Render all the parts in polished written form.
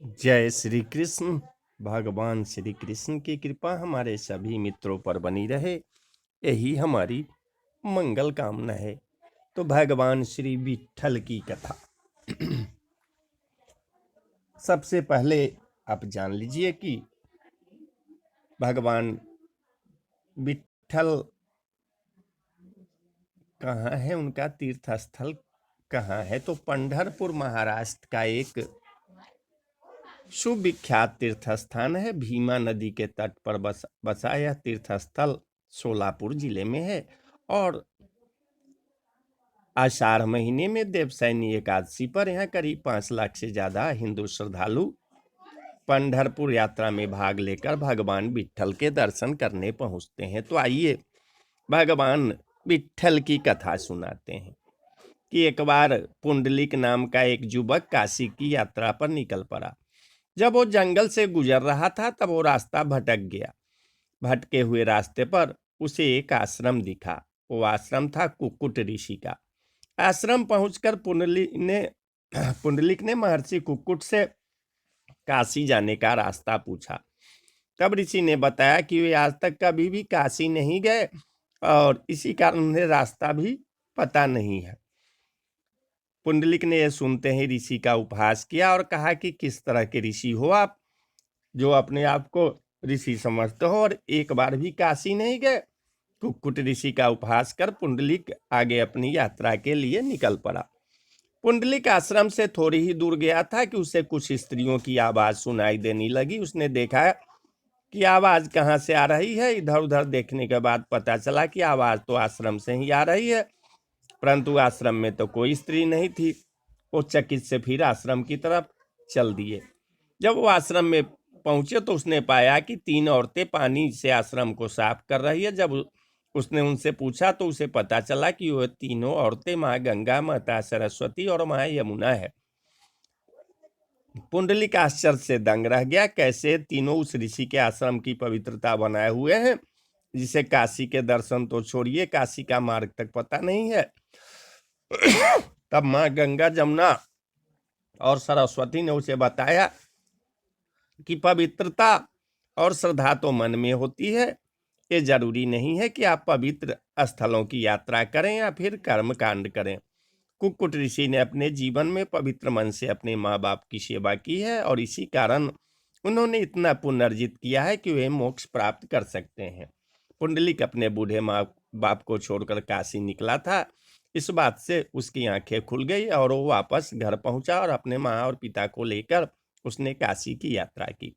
जय श्री कृष्ण। भगवान श्री कृष्ण की कृपा हमारे सभी मित्रों पर बनी रहे, यही हमारी मंगल कामना है। तो भगवान श्री विट्ठल की कथा सबसे पहले आप जान लीजिए कि भगवान विट्ठल कहाँ है, उनका तीर्थ स्थल कहाँ है। तो पंढरपुर महाराष्ट्र का एक सुविख्यात तीर्थ स्थान है। भीमा नदी के तट पर बसा यह तीर्थ स्थल सोलापुर जिले में है और आषाढ़ महीने में देवशयनी एकादशी पर यहाँ करीब 5 लाख से ज्यादा हिंदू श्रद्धालु पंढरपुर यात्रा में भाग लेकर भगवान विट्ठल के दर्शन करने पहुंचते हैं। तो आइए भगवान विट्ठल की कथा सुनाते हैं कि एक बार पुंडलिक नाम का एक युवक काशी की यात्रा पर निकल पड़ा। जब वो जंगल से गुजर रहा था तब वो रास्ता भटक गया। भटके हुए रास्ते पर उसे एक आश्रम दिखा। वो आश्रम था कुक्कुट ऋषि का। आश्रम पहुंचकर पुंडलिक ने महर्षि कुक्कुट से काशी जाने का रास्ता पूछा। तब ऋषि ने बताया कि वे आज तक कभी भी काशी नहीं गए और इसी कारण उन्हें रास्ता भी पता नहीं है। पुंडलिक ने यह सुनते ही ऋषि का उपहास किया और कहा कि किस तरह के ऋषि हो आप, जो अपने आप को ऋषि समझते हो और एक बार भी काशी नहीं गए। कुक्कुट ऋषि का उपहास कर पुंडलिक आगे अपनी यात्रा के लिए निकल पड़ा। पुंडलिक आश्रम से थोड़ी ही दूर गया था कि उसे कुछ स्त्रियों की आवाज सुनाई देने लगी। उसने देखा कि आवाज कहाँ से आ रही है। इधर उधर देखने के बाद पता चला कि आवाज तो आश्रम से ही आ रही है, परंतु आश्रम में तो कोई स्त्री नहीं थी। वो चकित से फिर आश्रम की तरफ चल दिए। जब वो आश्रम में पहुंचे तो उसने पाया कि 3 औरतें पानी से आश्रम को साफ कर रही है। जब उसने उनसे पूछा तो उसे पता चला कि वह तीनों औरतें माँ गंगा, माता सरस्वती और माँ यमुना है। पुंडलिक आश्चर्य से दंग रह गया। कैसे तीनों उस ऋषि के आश्रम की पवित्रता बनाए हुए हैं, जिसे काशी के दर्शन तो छोड़िए, काशी का मार्ग तक पता नहीं है। तब माँ गंगा, जमुना और सरस्वती ने उसे बताया कि पवित्रता और श्रद्धा तो मन में होती है। ये जरूरी नहीं है कि आप पवित्र स्थलों की यात्रा करें या फिर कर्म कांड करें। कुक्कुट ऋषि ने अपने जीवन में पवित्र मन से अपने माँ बाप की सेवा की है और इसी कारण उन्होंने इतना पुण्य अर्जित किया है कि वे मोक्ष प्राप्त कर सकते हैं। पुंडलिक अपने बूढ़े माँ बाप को छोड़कर काशी निकला था। इस बात से उसकी आंखें खुल गई और वो वापस घर पहुंचा और अपने माँ और पिता को लेकर उसने काशी की यात्रा की।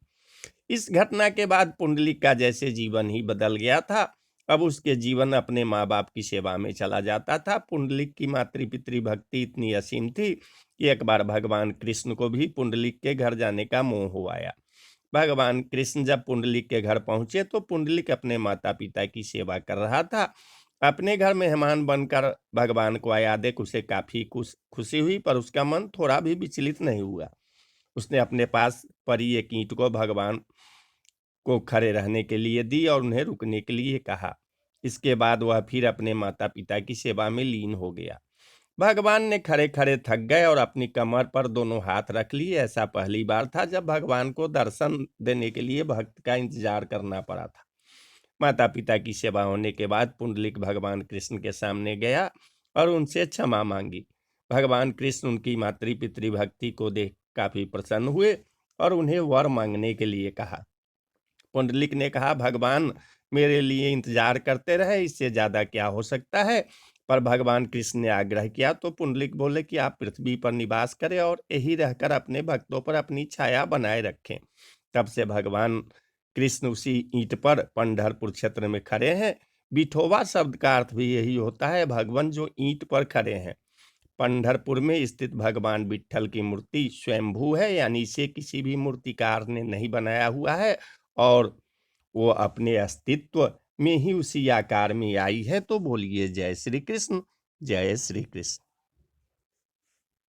इस घटना के बाद पुंडलिक का जैसे जीवन ही बदल गया था। अब उसके जीवन अपने माँ बाप की सेवा में चला जाता था। पुंडलिक की मातृ भक्ति इतनी असीम थी कि एक बार भगवान कृष्ण को भी पुंडलिक के घर जाने का मोह हो आया। भगवान कृष्ण जब पुंडलिक के घर पहुंचे तो पुंडलिक अपने माता पिता की सेवा कर रहा था। अपने घर मेहमान बनकर भगवान को आया देख उसे काफी खुशी हुई, पर उसका मन थोड़ा भी विचलित नहीं हुआ। उसने अपने पास पड़ी एक ईंट को भगवान को खड़े रहने के लिए दी और उन्हें रुकने के लिए कहा। इसके बाद वह फिर अपने माता पिता की सेवा में लीन हो गया। भगवान ने खड़े खड़े थक गए और अपनी कमर पर दोनों हाथ रख लिए। ऐसा पहली बार था जब भगवान को दर्शन देने के लिए भक्त का इंतजार करना पड़ा था। माता पिता की सेवा होने के बाद पुंडलिक भगवान कृष्ण के सामने गया और उनसे क्षमा मांगी। भगवान कृष्ण उनकी मातृ भक्ति को देख काफी प्रसन्न हुए और उन्हें वर मांगने के लिए कहा। पुंडलिक ने कहा, भगवान मेरे लिए इंतजार करते रहे, इससे ज्यादा क्या हो सकता है। पर भगवान कृष्ण ने आग्रह किया तो पुंडलिक बोले कि आप पृथ्वी पर निवास करें और यही रहकर अपने भक्तों पर अपनी छाया बनाए रखें। तब से भगवान कृष्ण उसी ईंट पर पंढरपुर क्षेत्र में खड़े हैं। विठोबा शब्द का अर्थ भी यही होता है, भगवान जो ईंट पर खड़े हैं। पंढरपुर में स्थित भगवान विट्ठल की मूर्ति स्वयंभू है, यानी इसे किसी भी मूर्तिकार ने नहीं बनाया हुआ है और वो अपने अस्तित्व में ही उसी आकार में आई है। तो बोलिए जय श्री कृष्ण, जय श्री कृष्ण।